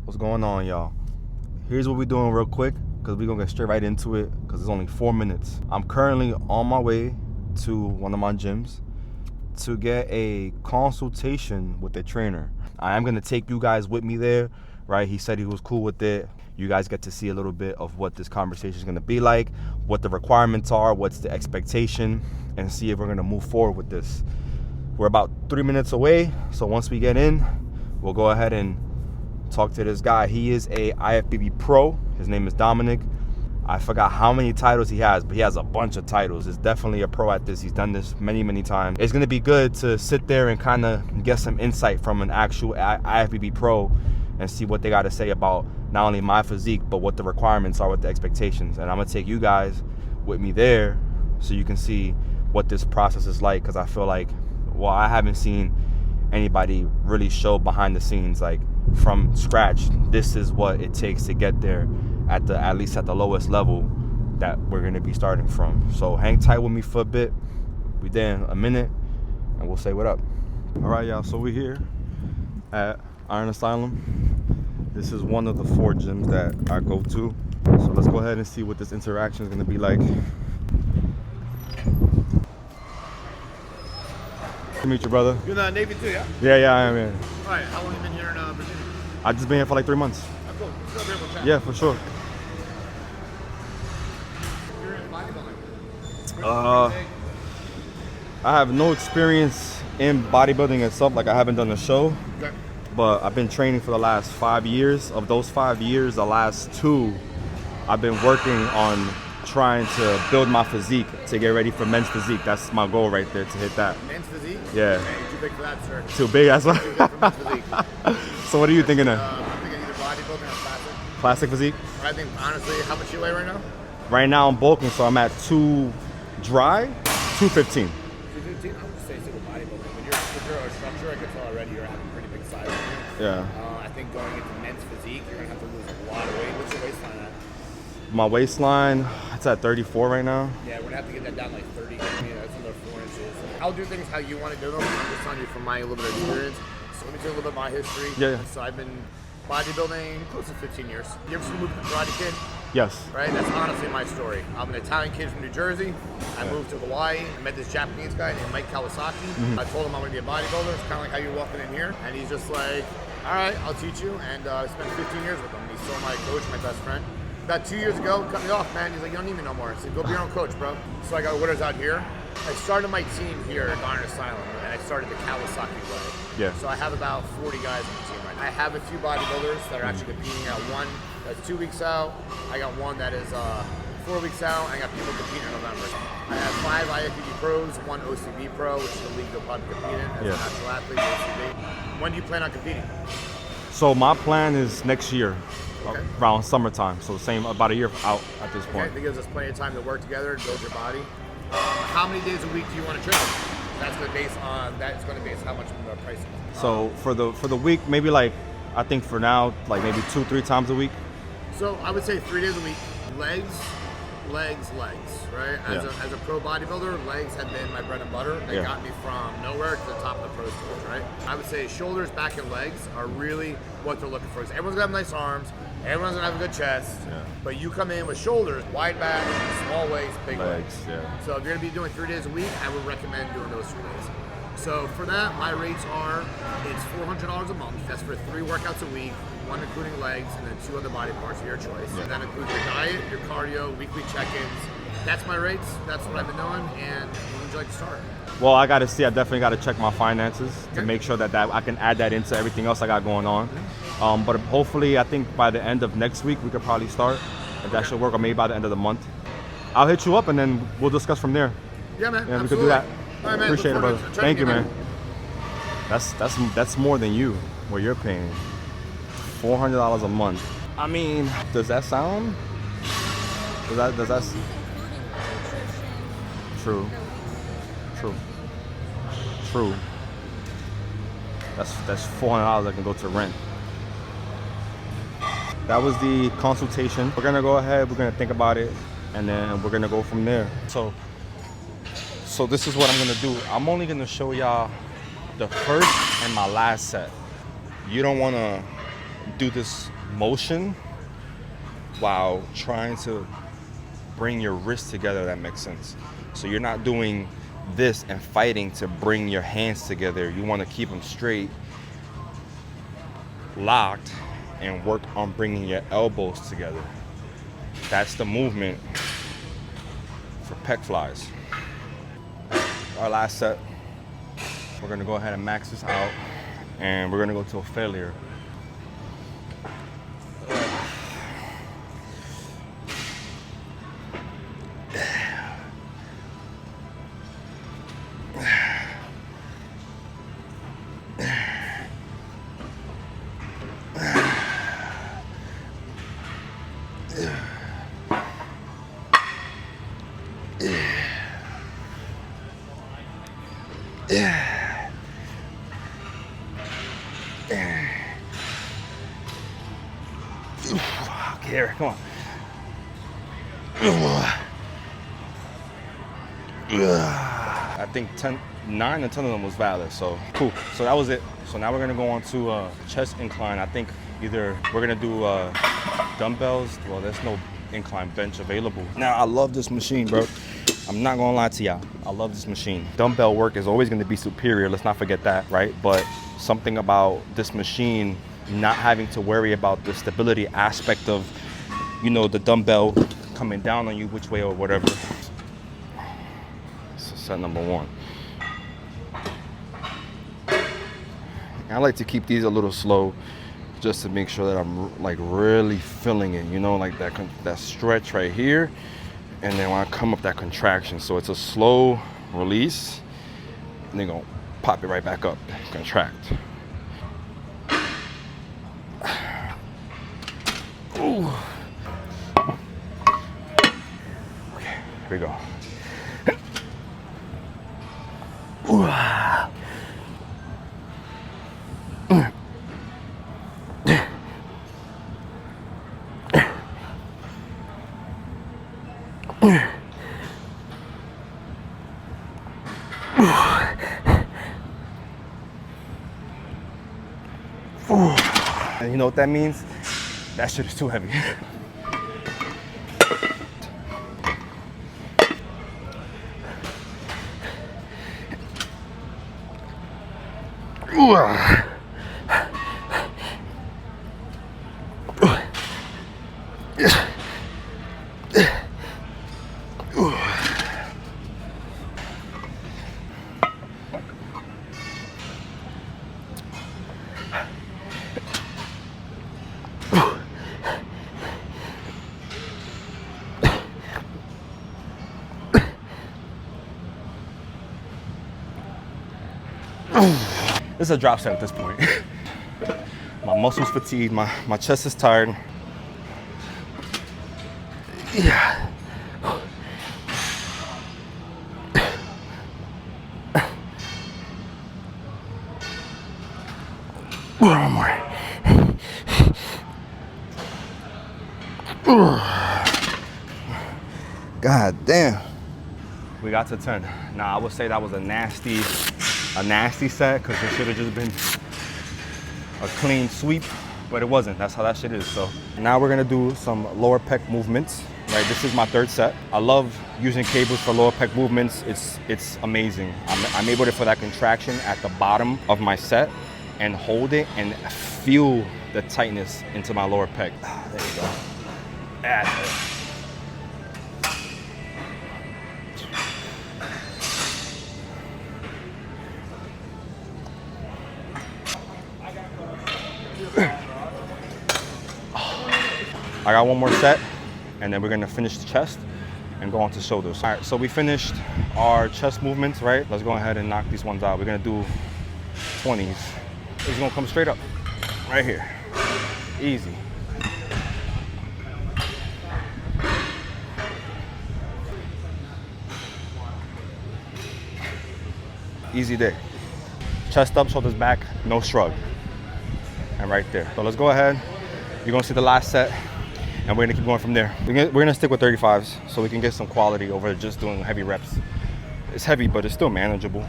What's going on, y'all? Here's what we're doing real quick, because we're gonna get straight right into it, because it's only 4 minutes. I'm currently on my way to one of my gyms to get a consultation with the trainer. I am gonna take you guys with me there, right? He said he was cool with it. You guys get to see a little bit of what this conversation is gonna be like, what the requirements are, what's the expectation, and see if we're gonna move forward with this. We're about 3 minutes away, so once we get in, we'll go ahead and talk to this guy. He is a IFBB pro. His name is Dominic. I forgot how many titles he has, but he has a bunch of titles. He's definitely a pro at this. He's done this many times. It's gonna be good to sit there and kind of get some insight from an actual IFBB pro and see what they got to say about not only my physique, but what the requirements are, what the expectations. And I'm gonna take you guys with me there so you can see what this process is like, because I feel like, well, I haven't seen anybody really show behind the scenes, like from scratch, this is what it takes to get there at least at the lowest level that we're going to be starting from. So hang tight with me for a bit. We there in a minute and we'll say what up. All right, y'all, so we're here at Iron Asylum. This is one of the 4 gyms that I go to. So let's go ahead and see what this interaction is going to be like. To meet you, brother. You're in the Navy too, yeah? Yeah, I am. Yeah. All right, how long have you been here in Virginia? I've just been here for like 3 months. Oh, cool. Let's go over here, we'll chat. Yeah, for sure. You're in bodybuilding. I have no experience in bodybuilding itself. Like, I haven't done a show, Okay. but I've been training for the last 5 years. Of those 5 years, the last 2, I've been working on trying to build my physique to get ready for men's physique. That's my goal right there, to hit that. Men's physique? Yeah. Hey, you're too big for that, sir. Too big, that's what. Too big for men's physique. So what are you thinking of? I'm thinking either bodybuilding or classic. Classic physique? I think, honestly, how much you weigh right now? Right now I'm bulking, so I'm at 2 dry, 215. 215? I would just say single bodybuilding. When you're a structure, I can tell already you're having pretty big size. Yeah. I think going into men's physique, you're going to have to lose a lot of weight. What's your waistline at? My waistline, it's at 34 right now. Yeah, we're going to have to get that down like 30. That's another 4 inches. I'll do things how you want to do them. I'm just telling you from my little bit of experience. So let me tell you a little bit of my history. Yeah. So I've been bodybuilding close to 15 years. You ever seen the movie The Karate Kid? Yes. Right? That's honestly my story. I'm an Italian kid from New Jersey. I moved to Hawaii. I met this Japanese guy named Mike Kawasaki. I told him I'm going to be a bodybuilder. It's kind of like how you're walking in here. And he's just like, all right, I'll teach you. And I spent 15 years with him. He's still my coach, my best friend. About 2 years ago, cut me off, man. He's like, you don't need me no more. I said, go be your own coach, bro. So I got orders out here. I started my team here at Iron Asylum, and I started the Kawasaki way. Yeah. So I have about 40 guys on the team right now. I have a few bodybuilders that are actually competing at one that's 2 weeks out. I got one that is 4 weeks out. I got people competing in November. I have 5 IFBB pros, 1 OCB pro, which is the league they'll probably compete in as a natural athlete, OCB. When do you plan on competing? So my plan is next year, Okay. around summertime. So same, about a year out at this Okay, point. that gives us plenty of time to work together and build your body. How many days a week do you want to train? That's going to base how much the price is. So for the week, maybe like, I think for now, like maybe 2-3 times a week. So I would say 3 days a week. Legs, right? As a pro bodybuilder, legs have been my bread and butter. They got me from nowhere to the top of the pro stage, right? I would say shoulders, back, and legs are really what they're looking for. Everyone's gonna have nice arms, everyone's gonna have a good chest, but you come in with shoulders, wide back, small waist, big legs. So if you're gonna be doing 3 days a week, I would recommend doing those 3 days. So for that, my rates are, it's $400 a month. That's for 3 workouts a week, 1 including legs, and then 2 other body parts of your choice. And that includes your diet, your cardio, weekly check-ins. That's my rates. That's what I've been doing. And when would you like to start? Well, I got to see. I definitely got to check my finances to make sure that I can add that into everything else I got going on. But hopefully, I think by the end of next week, we could probably start. If that should work, or maybe by the end of the month. I'll hit you up, and then we'll discuss from there. Yeah, man. Yeah, absolutely. we could do that. All right, man. Appreciate it, brother. Thank you, man. man. That's more than you, what you're paying. $400 a month. I mean, does that sound? Does that? True. That's $400 that can go to rent. That was the consultation. We're gonna go ahead. We're gonna think about it, and then we're gonna go from there. So this is what I'm gonna do. I'm only gonna show y'all the first and my last set. You don't wanna do this motion while trying to bring your wrists together, that makes sense. So you're not doing this and fighting to bring your hands together. You want to keep them straight, locked, and work on bringing your elbows together. That's the movement for pec flies. Our last set, we're gonna go ahead and max this out, and we're gonna go to a failure. Here, come on. I think 9 and 10 of them was valid, so cool. So that was it. So now we're gonna go on to chest incline. I think either we're gonna do dumbbells. Well, there's no incline bench available. Now, I love this machine, bro. I'm not gonna lie to y'all. I love this machine. Dumbbell work is always gonna be superior. Let's not forget that, right? But something about this machine, not having to worry about the stability aspect of, you know, the dumbbell coming down on you which way or whatever. So set number 1. I like to keep these a little slow just to make sure that I'm like really feeling it, you know, like that stretch right here, and then when I come up, that contraction. So it's a slow release, and then gonna pop it right back up, contract. Ooh. Okay, here we go. Ooh. And you know what that means? That shit is too heavy. This is a drop set at this point. My muscles fatigued, my chest is tired. Yeah. One more. God damn. We got to 10. Now I would say that was a nasty set, because it should have just been a clean sweep, but it wasn't. That's how that shit is. So now we're gonna do some lower pec movements. Right, this is my 3rd set. I love using cables for lower pec movements. It's amazing. I'm able to feel that contraction at the bottom of my set and hold it and feel the tightness into my lower pec. There you go. That's it. I got one more set, and then we're gonna finish the chest and go on to shoulders. All right, so we finished our chest movements, right? Let's go ahead and knock these ones out. We're gonna do 20s. It's gonna come straight up, right here. Easy. Easy day. Chest up, shoulders back, no shrug. And right there. So let's go ahead. You're gonna see the last set, and we're gonna keep going from there. We're gonna stick with 35s so we can get some quality over just doing heavy reps. It's heavy, but it's still manageable.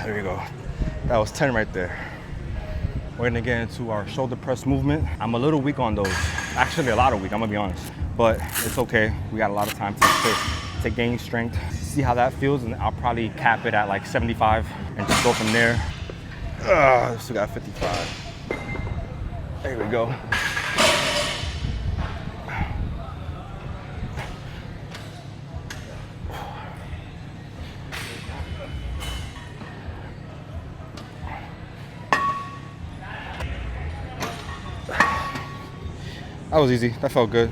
There you go. That was 10 right there. We're gonna get into our shoulder press movement. I'm a little weak on those. Actually, a lot of weak, I'm gonna be honest. But it's okay. We got a lot of time to gain strength. See how that feels, and I'll probably cap it at like 75 and just go from there. Still got 55. There we go. That was easy. That felt good.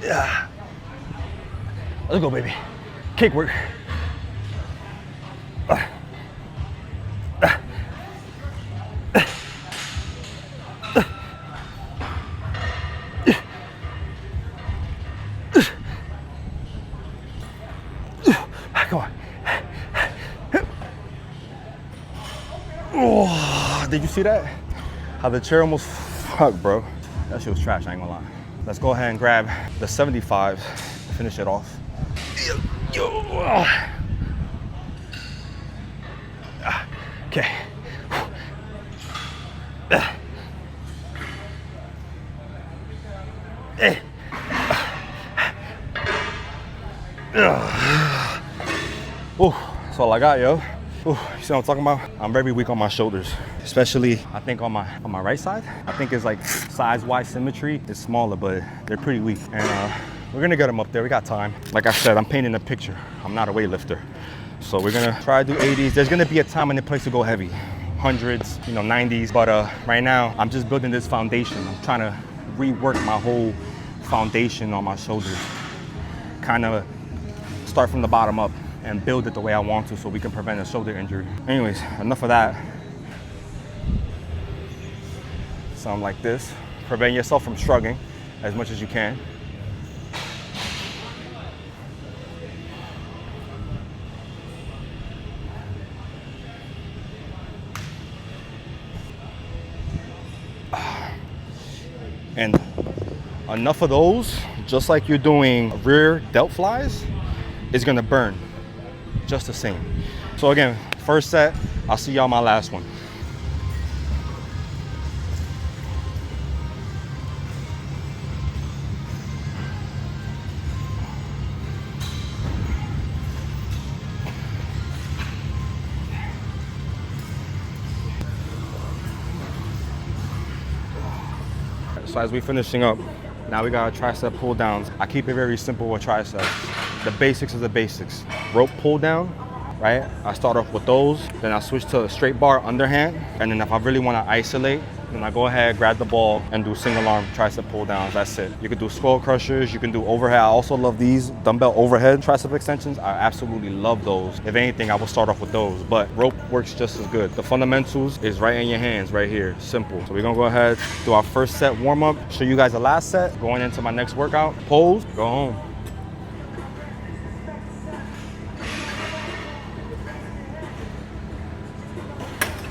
Yeah. Let's go, baby. Kick work. Come on. Oh, did you see that? How the chair almost fucked, bro. That shit was trash, I ain't gonna lie. Let's go ahead and grab the 75 to finish it off. Okay. That's all I got, yo. You see what I'm talking about? I'm very weak on my shoulders, especially I think on my right side. I think it's like size-wise symmetry is smaller, but they're pretty weak. And we're gonna get them up there. We got time. Like I said, I'm painting a picture. I'm not a weightlifter, so we're gonna try to do 80s. There's gonna be a time and a place to go heavy, 100s, 90s. But right now, I'm just building this foundation. I'm trying to rework my whole foundation on my shoulders. Kind of start from the bottom up and build it the way I want to so we can prevent a shoulder injury. Anyways, enough of that. Something like this. Prevent yourself from shrugging as much as you can. And enough of those, just like you're doing rear delt flies, is gonna burn just the same. So again, first set, I'll see y'all my last one. So as we're finishing up, now we got tricep pull downs. I keep it very simple with triceps. The basics is the basics. Rope pull down, right? I start off with those, then I switch to a straight bar underhand, and then if I really want to isolate, then I go ahead, grab the ball, and do single arm tricep pull downs. That's it. You can do skull crushers, you can do overhead. I also love these dumbbell overhead tricep extensions. I absolutely love those. If anything, I will start off with those, but rope works just as good. The fundamentals is right in your hands, right here, simple. So we're gonna go ahead, do our first set warm up, show you guys the last set, going into my next workout. Pose, go home.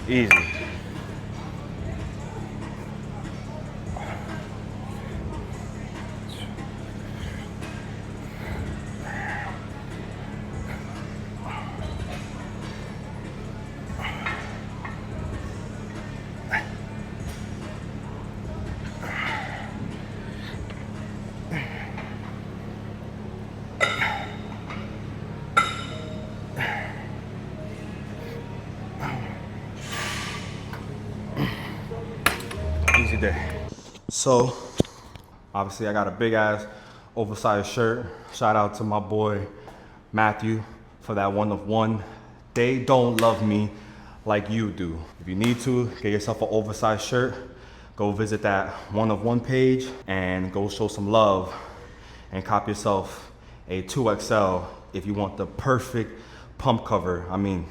Easy. Easy day. So, obviously I got a big ass oversized shirt. Shout out to my boy Matthew for that 1 of 1. They don't love me like you do. If you need to, get yourself an oversized shirt. Go visit that 1 of 1 page and go show some love and cop yourself a 2XL if you want the perfect pump cover. I mean,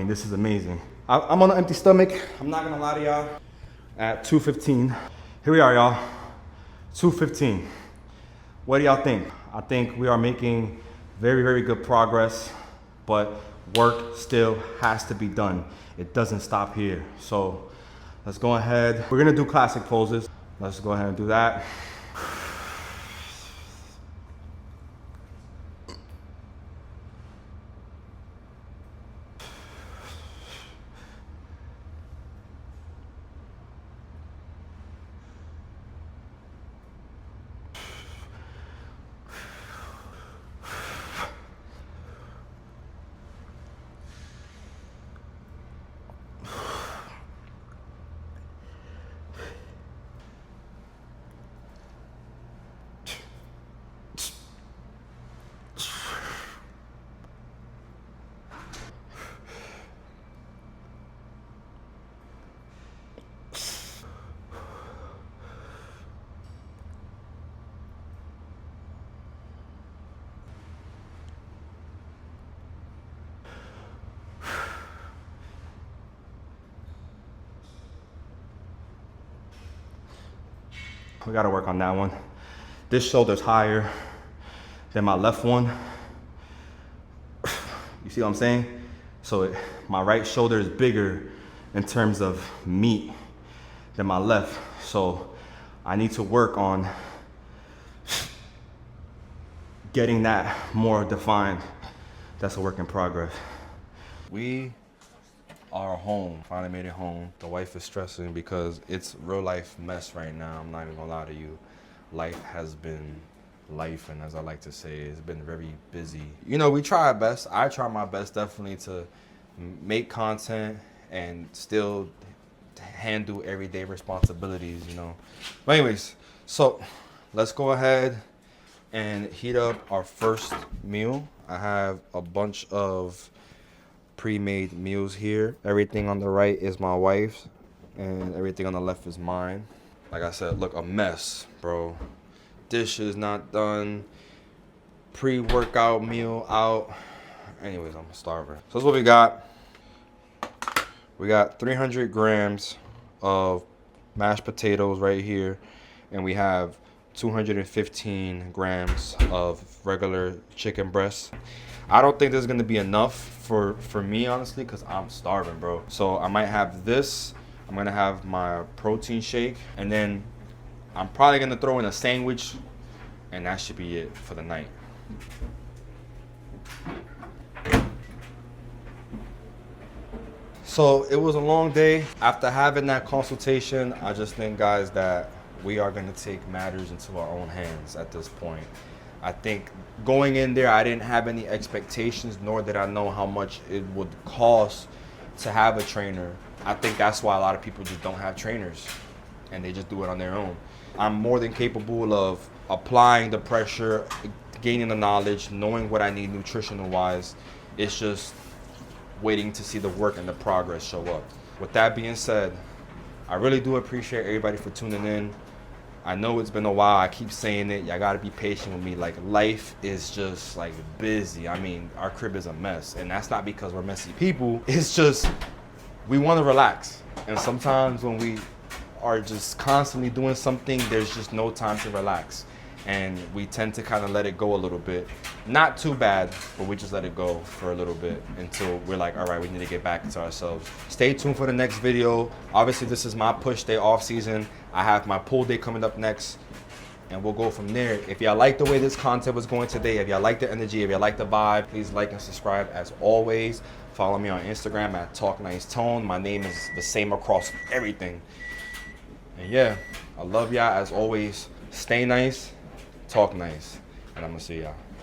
this is amazing. I'm on an empty stomach. I'm not gonna lie to y'all. At 2:15. Here we are, y'all. 2:15. What do y'all think? I think we are making very, very good progress, but work still has to be done. It doesn't stop here. So let's go ahead. We're gonna do classic poses. Let's go ahead and do that. We gotta work on that one. This shoulder's higher than my left one. You see what I'm saying? So my right shoulder is bigger in terms of meat than my left. So I need to work on getting that more defined. That's a work in progress. We are home, finally made it home. The wife is stressing because it's real life mess right now. I'm not even gonna lie to you. Life has been life, and as I like to say, it's been very busy. You know, we try our best. I try my best definitely to make content and still handle everyday responsibilities, you know. But anyways, so let's go ahead and heat up our first meal. I have a bunch of pre-made meals here. Everything on the right is my wife's and everything on the left is mine. Like I said, look, a mess, bro. Dishes not done. Pre-workout meal out. Anyways, I'm starving. So that's what we got. We got 300 grams of mashed potatoes right here, and we have 215 grams of regular chicken breast. I don't think this is gonna be enough for me, honestly, because I'm starving, bro. So I might have this. I'm gonna have my protein shake, and then I'm probably gonna throw in a sandwich, and that should be it for the night. So it was a long day. After having that consultation, I just think, guys, that we are gonna take matters into our own hands at this point. I think going in there, I didn't have any expectations, nor did I know how much it would cost to have a trainer. I think that's why a lot of people just don't have trainers and they just do it on their own. I'm more than capable of applying the pressure, gaining the knowledge, knowing what I need nutritional wise. It's just waiting to see the work and the progress show up. With that being said, I really do appreciate everybody for tuning in. I know it's been a while. I keep saying it. Y'all gotta be patient with me. Like, life is just like busy. I mean, our crib is a mess, and that's not because we're messy people. It's just we want to relax, and sometimes when we are just constantly doing something, there's just no time to relax, and we tend to kind of let it go a little bit. Not too bad, but we just let it go for a little bit until we're like, all right, we need to get back into ourselves. Stay tuned for the next video. Obviously, this is my push day off season. I have my pull day coming up next, and we'll go from there. If y'all like the way this content was going today, if y'all like the energy, if y'all like the vibe, please like and subscribe as always. Follow me on Instagram at Talk Nice Tone. My name is the same across everything. And yeah, I love y'all as always. Stay nice, talk nice, and I'm gonna see y'all.